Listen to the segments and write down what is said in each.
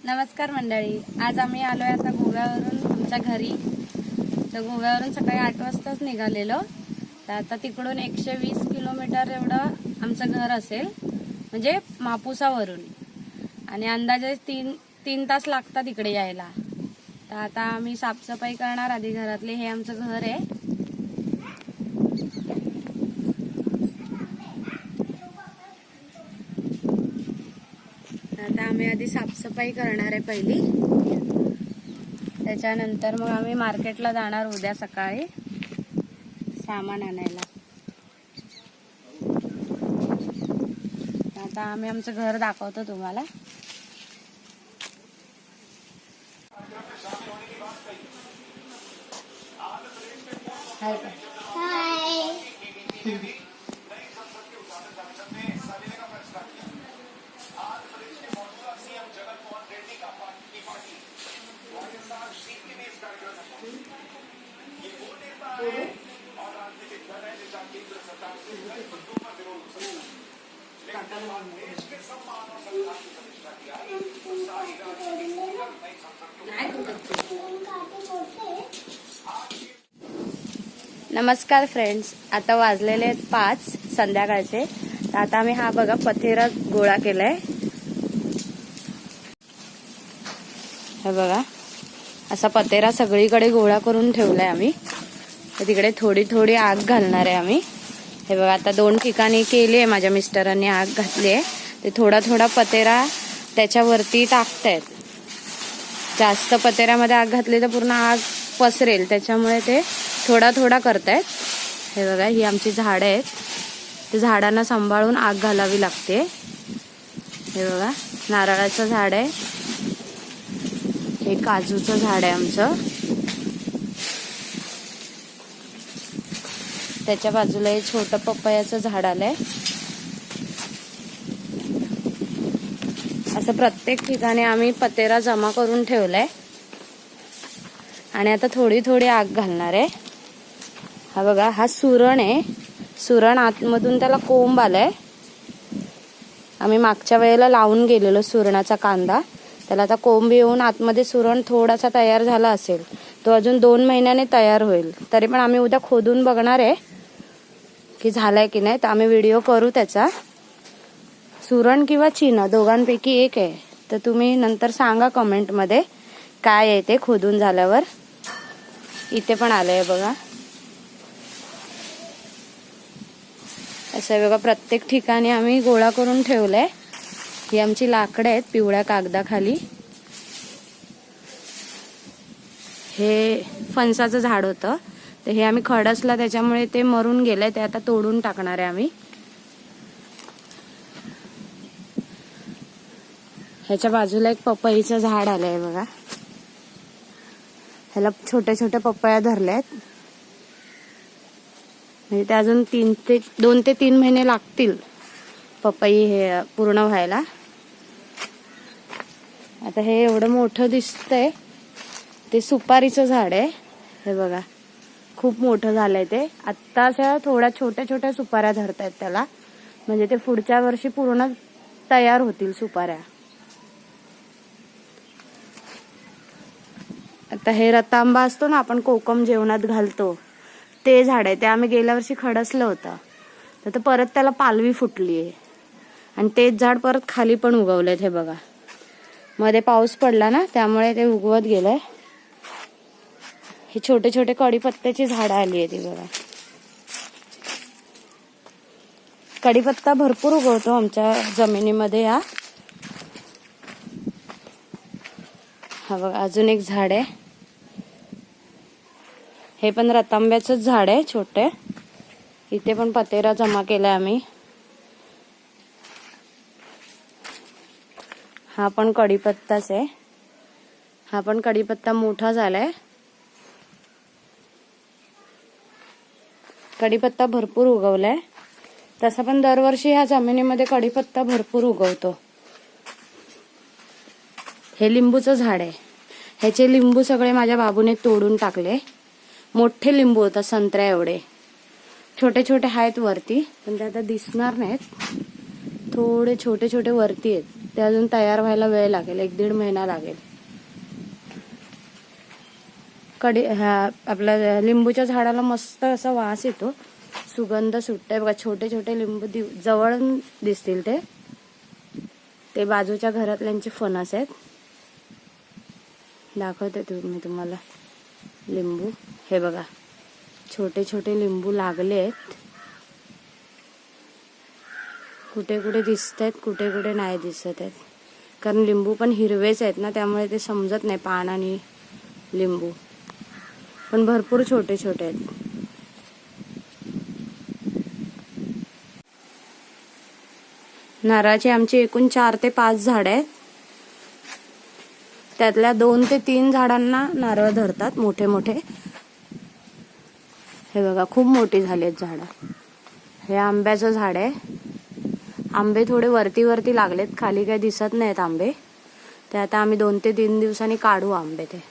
नमस्कार मंडळी, आज आम्ही आलोय आता गोव्यावरून आमच्या घरी. तर गोव्यावरून सकाळी 8 वाजताच निघालेलो. तर आता तिकडून 120 किलोमीटर एवढं आमचं घर असेल, म्हणजे मापुसावरून. आणि अंदाजे 3 तास लागतात इकडे यायला. तर आता आम्ही साफसफाई करणार आधी घरातले. हे आमचं घर आहे. आता आम्ही आधी साफसफाई करणार आहे पहिली, त्याच्यानंतर मग आम्ही मार्केटला जाणार उद्या सकाळी सामान आणायला. आता आम्ही आमचं घर दाखवतो तुम्हाला. हाय का? नमस्कार फ्रेंड्स, आता वाजलेले आहेत 5 संध्याकाळचे. तर आता आम्ही हा बघा पथेरा गोळा केलाय. हे बघा, असा पतेरा सगळीकडे गोळा करून ठेवलाय आम्ही. तर तिकडे थोडी थोडी आग घालणार आहे आम्ही. हे बघा, आता 2 ठिकाणी केली आहे माझ्या मिस्टरांनी, आग घातली आहे. ते थोडा थोडा पतेरा त्याच्यावरती टाकतायत. जास्त पतेऱ्यामध्ये आग घातली तर पूर्ण आग पसरेल, त्याच्यामुळे ते थोडा थोडा करतायत. हे बघा, ही आमची झाडं आहेत. ते झाडांना सांभाळून आग घालावी लागते. हे बघा, नारळाचं झाड आहे, हे काजूचं झाड आहे आमचं. त्याच्या बाजूला हे छोटं पपयाचं झाड आलंय. असं प्रत्येक ठिकाणी आम्ही पतेरा जमा करून ठेवलाय. आणि आता थोडी थोडी आग घालणार आहे. हा बघा, हा सुरण आहे. सुरण आतमधून त्याला कोंब आलाय. आम्ही मागच्या वेळेला लावून गेलेलो सुरणाचा कांदा. त्याला आता कोंब येऊन आतमध्ये सुरण थोडासा तयार झाला असेल. तो अजून 2 महिन्याने तयार होईल. तरी पण आम्ही उद्या खोदून बघणार आहे की झालाय की नाही. तर आम्ही व्हिडिओ करू त्याचा. सुरण किंवा चिना दोघांपैकी एक आहे. तर तुम्ही नंतर सांगा कमेंटमध्ये काय आहे ते खोदून झाल्यावर. इथे पण आलंय बघा. असं बघा, प्रत्येक ठिकाणी आम्ही गोळा करून ठेवलंय. ही आमची लाकडं आहेत पिवळ्या कागदाखाली. हे फणसाचं झाड होतं, तर हे आम्ही खडसला, त्याच्यामुळे ते मरून गेलंय. ते आता तोडून टाकणार आहे आम्ही. ह्याच्या बाजूला एक पपईचं झाड आलंय बघा. ह्याला छोट्या छोट्या पपया धरल्यात. म्हणजे ते अजून 2 ते 3 महिने लागतील पपई हे पूर्ण व्हायला. आता हे एवढं मोठं दिसतंय ते सुपारीचं झाड आहे. हे बघा, खूप मोठं झालंय ते. आत्ता अशा थोड्या छोट्या छोट्या सुपाऱ्या धरतायत त्याला. म्हणजे ते पुढच्या वर्षी पूर्ण तयार होतील सुपाऱ्या. आता हे रतांबा असतो ना, आपण कोकम जेवणात घालतो, ते झाड आहे. ते आम्ही गेल्या वर्षी खडसलं होतं. तर परत त्याला पालवी फुटली आहे. आणि तेच झाड परत खाली पण उगवलेत. हे बघा, मध्ये पाऊस पडला ना, त्यामुळे ते उगवत गेलंय. हे छोटे छोटे कढीपत्त्याची झाडं आली आहे ती बघा. कढीपत्ता भरपूर उगवतो आमच्या जमिनीमध्ये. हा बघा, अजून एक झाड आहे. हे पण रतांब्याचंच झाड आहे छोटे. इथे पण पतेरा जमा केलाय आम्ही. हा पण कढीपत्ताच आहे. हा पण कढीपत्ता मोठा झालाय. कढीपत्ता भरपूर उगवलाय. तसं पण दरवर्षी ह्या जमिनीमध्ये कढीपत्ता भरपूर उगवतो. हे लिंबूचं झाड आहे. ह्याचे लिंबू सगळे माझ्या बाबूने तोडून टाकले. मोठे लिंबू होता संत्र्या एवढे. छोटे छोटे आहेत वरती, पण ते आता दिसणार नाहीत. थोडे छोटे छोटे वरती आहेत. ते अजून तयार व्हायला वेळ लागेल, 1-1.5 महिना लागेल. आपल्या लिंबूच्या झाडाला मस्त असा वास येतो, सुगंध सुटते बघा. छोटे छोटे लिंबू जवळ दिसतील ते बाजूच्या घरातल्यांचे फणस आहेत. दाखवते मी तुम्हाला लिंबू. हे बघा छोटे छोटे लिंबू लागले आहेत. कुठे कुठे दिसत आहेत, कुठे कुठे नाही दिसत आहेत. कारण लिंबू पण हिरवेच आहेत ना, त्यामुळे ते समजत नाही पान आणि लिंबू. पण भरपूर छोटे छोटे आहेत. नारळाची आमची एकूण 4 ते 5 झाडं आहेत. त्यातल्या 2 ते 3 झाडांना नारळ धरतात मोठे मोठे. हे बघा खूप मोठी झालीत झाडं. हे आंब्याचं झाड आहे. आंबे थोडे वरती वरती लागलेत, खाली काही दिसत नाहीत आंबे. ते आता आम्ही 2 ते 3 दिवसांनी काढू आंबे ते.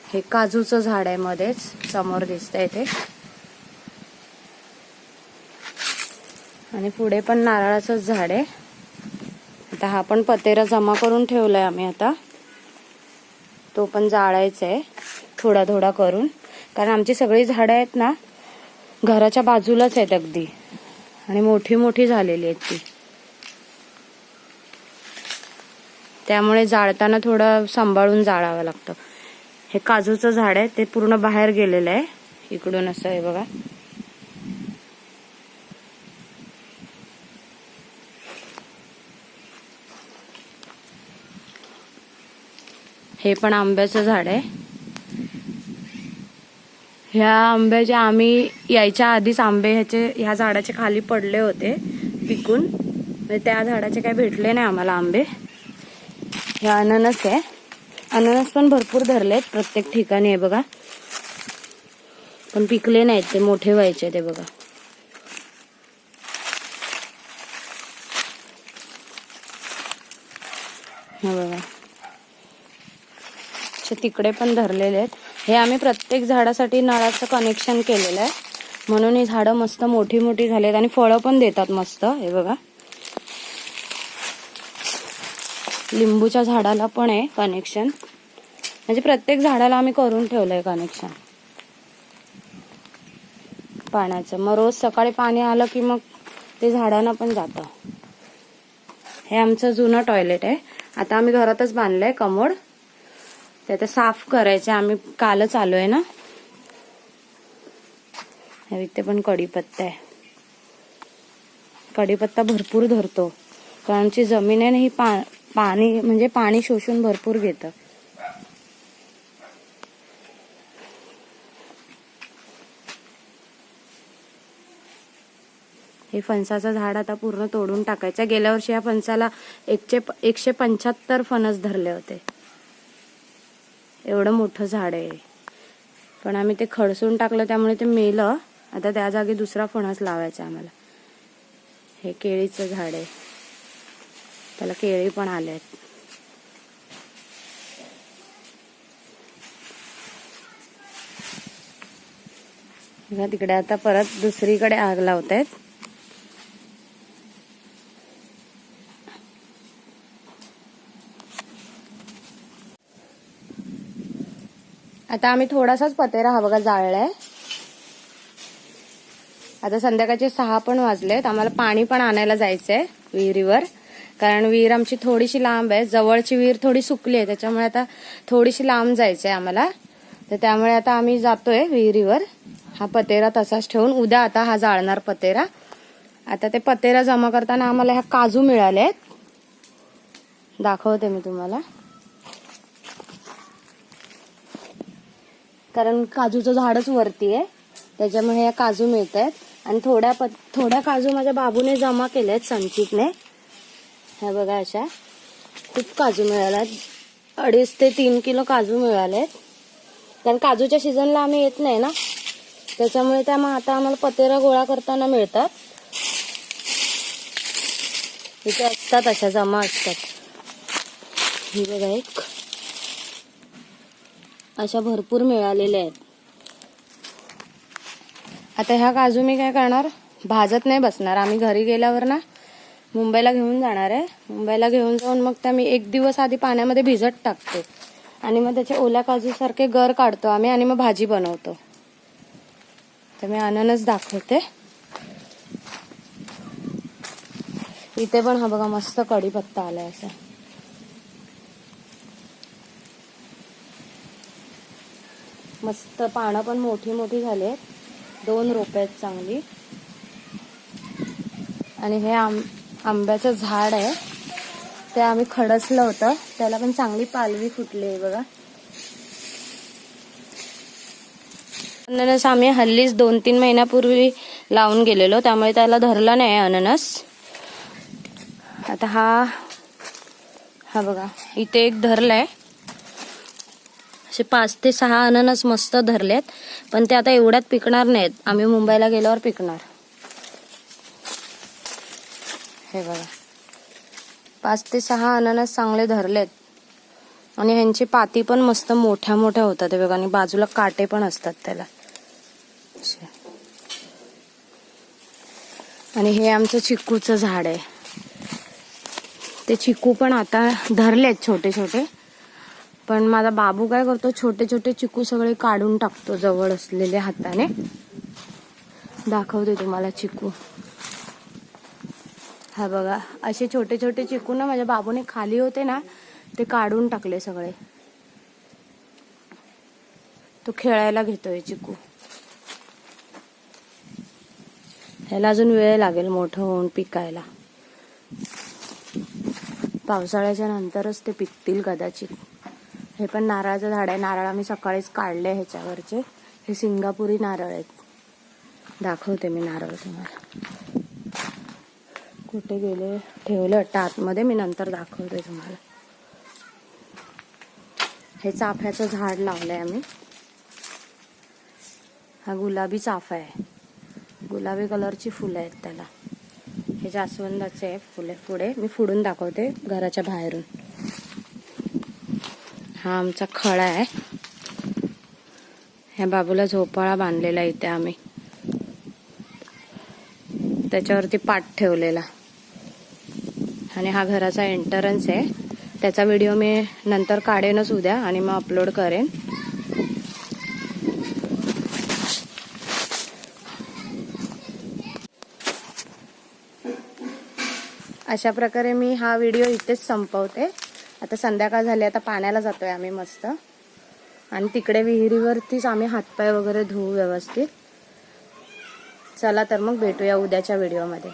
हे काजूचं झाड आहे, मध्येच समोर दिसतंय ते. आणि पुढे पण नारळाचंच झाड आहे. आता हा पण पतेरा जमा करून ठेवलाय आम्ही. आता तो पण जाळायचा आहे थोडा थोडा करून, कारण आमची सगळी झाडं आहेत ना घराच्या बाजूलाच आहेत अगदी, आणि मोठी मोठी झालेली आहेत ती. त्यामुळे जाळताना थोडं सांभाळून जाळावं लागतं. हे काजूचं झाड आहे, ते पूर्ण बाहेर गेलेलं आहे इकडून असं आहे बघा. हे पण आंब्याचं झाड आहे. ह्या आंब्याचे आम्ही यायच्या आधीच आंबे ह्या झाडाच्या खाली पडले होते पिकून, त्या झाडाचे काही भेटले नाही आम्हाला आंबे. हे अननस आहे. अननस पण भरपूर धरलेत प्रत्येक ठिकाणी आहे बघा, पण पिकले नाहीत, ते मोठे व्हायचे ते बघा. हे बघा तिकडे पण धरलेले आहेत. हे आम्ही प्रत्येक झाडासाठी नळाचं कनेक्शन केलेलं आहे, म्हणून ही झाडं मस्त मोठी मोठी झालीत आणि फळं पण देतात मस्त. हे बघा लिंबूच्या झाडाला पण आहे कनेक्शन, म्हणजे प्रत्येक झाडाला आम्ही करून ठेवलंय कनेक्शन पाण्याचं. मग रोज सकाळी पाणी आलं की मग ते झाडांना पण जातं. हे आमचं जुनं टॉयलेट आहे, आता आम्ही घरातच बांधलंय कमोड. ते आता साफ करायचं, आम्ही कालच आलोय ना. इथे पण कढीपत्ता आहे. कढीपत्ता भरपूर धरतो, कारण आमची जमीन आहे ना ही पाणी म्हणजे पाणी शोषून भरपूर घेतं. हे फणसाचं झाड आता पूर्ण तोडून टाकायचं. गेल्या वर्षी या फणसाला 175 फणस धरले होते. एवढं मोठं झाड आहे, पण आम्ही ते खडसून टाकलं त्यामुळे ते मेलं. आता त्या जागी दुसरा फणस लावायचा आम्हाला. हे केळीचं झाड आहे, त्याला केळी पण आले आहेत. तिकडे आता परत दुसरीकडे आग लावतायत. आता आम्ही थोडासाच पतेरा हा बघा जाळलाय. आता संध्याकाळचे 6 पण वाजलेत. आम्हाला पाणी पण आणायला जायचंय विहिरीवर, कारण विहीर आमची थोडीशी लांब आहे. जवळची विहीर थोडी सुकली आहे, त्याच्यामुळे आता थोडीशी लांब जायचंय आम्हाला. तर त्यामुळे आता आम्ही जातोय विहिरीवर. हा पतेरा तसाच ठेवून उद्या आता हा जाळणार पतेरा. आता ते पतेरा जमा करताना आम्हाला ह्या काजू मिळालेत, दाखवते मी तुम्हाला. कारण काजूचं झाडच वरती आहे, त्याच्यामुळे या काजू मिळत आहेत. आणि थोड्या काजू माझ्या बाबूने जमा केलेत संचितने. ह्या बघा अशा खूप काजू मिळाल्यात, 2.5 ते 3 किलो काजू मिळालेत. कारण काजूच्या सीझनला आम्ही येत नाही ना, त्याच्यामुळे त्या आता आम्हाला पतेरा गोळा करताना मिळतात. इथे असतात अशा जमा असतात. ही बघा एक अशा भरपूर मिळालेल्या आहेत. आता ह्या काजू मी काय करणार, भाजत नाही बसणार. आम्ही घरी गेल्यावर ना मुंबईला घेऊन जाणार आहे. मुंबईला घेऊन जाऊन मग त्या मी 1 दिवस आधी पाण्यामध्ये भिजत टाकते आणि मग त्याचे ओल्या काजूसारखे गर काढतो आम्ही आणि मग भाजी बनवतो. तर मी अननस दाखवते. इथे पण हा बघा मस्त कढीपत्ता आलाय असा. मस्त पानं पण मोठी मोठी झाली आहेत. 2 रोपे आहेत चांगली. आणि हे आंब्याचं झाड आहे ते आम्ही खडसलं होतं, त्याला पण चांगली पालवी फुटली आहे बघा. अननस आम्ही हल्लीच 2-3 महिन्यापूर्वी लावून गेलेलो, त्यामुळे त्याला धरलं नाही अननस. आता हा बघा इथे एक धरलाय. असे 5 ते 6 अननस मस्त धरलेत, पण ते आता एवढ्यात पिकणार नाहीत. आम्ही मुंबईला गेल्यावर पिकणार. हे बघा 5 ते 6 अननस चांगले धरलेत आणि ह्यांची पाती पण मस्त मोठ्या मोठ्या होतात. हे बघा आणि बाजूला काटे पण असतात त्याला. आणि हे आमचं चिकूचं झाड आहे. ते चिकू पण आता धरलेत छोटे छोटे, पण माझा बाबू काय करतो, छोटे छोटे चिकू सगळे काढून टाकतो जवळ असलेले हाताने. दाखवते तुम्हाला चिकू. हा बघा असे छोटे छोटे चिकू ना माझ्या बाबूने खाली होते ना, ते काढून टाकले सगळे. तो खेळायला घेतोय चिकू. ह्याला अजून वेळ लागेल मोठं होऊन पिकायला. पावसाळ्याच्या नंतरच ते पिकतील कदाचित. हे पण नारळाचं झाड आहे. नारळ आम्ही सकाळीच काढले ह्याच्यावरचे. हे सिंगापुरी नारळ आहेत. दाखवते मी नारळ तुम्हाला. कुठे गेले, ठेवले वाटतं आतमध्ये, मी नंतर दाखवते तुम्हाला. हे चाफ्याचं झाड लावलंय आम्ही. हा गुलाबी चाफा आहे. गुलाबी कलरची फुलं आहेत त्याला. हे जास्वंदाचे आहे फुले. पुढे मी फुडून दाखवते घराच्या बाहेरून. हा आमचा खळा आहे. ह्या बाबूला झोपाळा बांधलेला इथे आम्ही, त्याच्यावरती पाट ठेवलेला. आणि हा घराचा एंट्रन्स आहे. त्याचा व्हिडिओ मी नंतर काढेनच उद्या आणि मग अपलोड करेन. अशा प्रकारे मी हा व्हिडिओ इथेच संपवते. आता संध्याकाळ झाली, आता पाण्याला जातोय आम्ही मस्त. आणि तिकडे विहिरीवरतीच आम्ही हातपाय वगैरे धुवू व्यवस्थित. चला तर मग भेटूया उद्याच्या व्हिडिओमध्ये.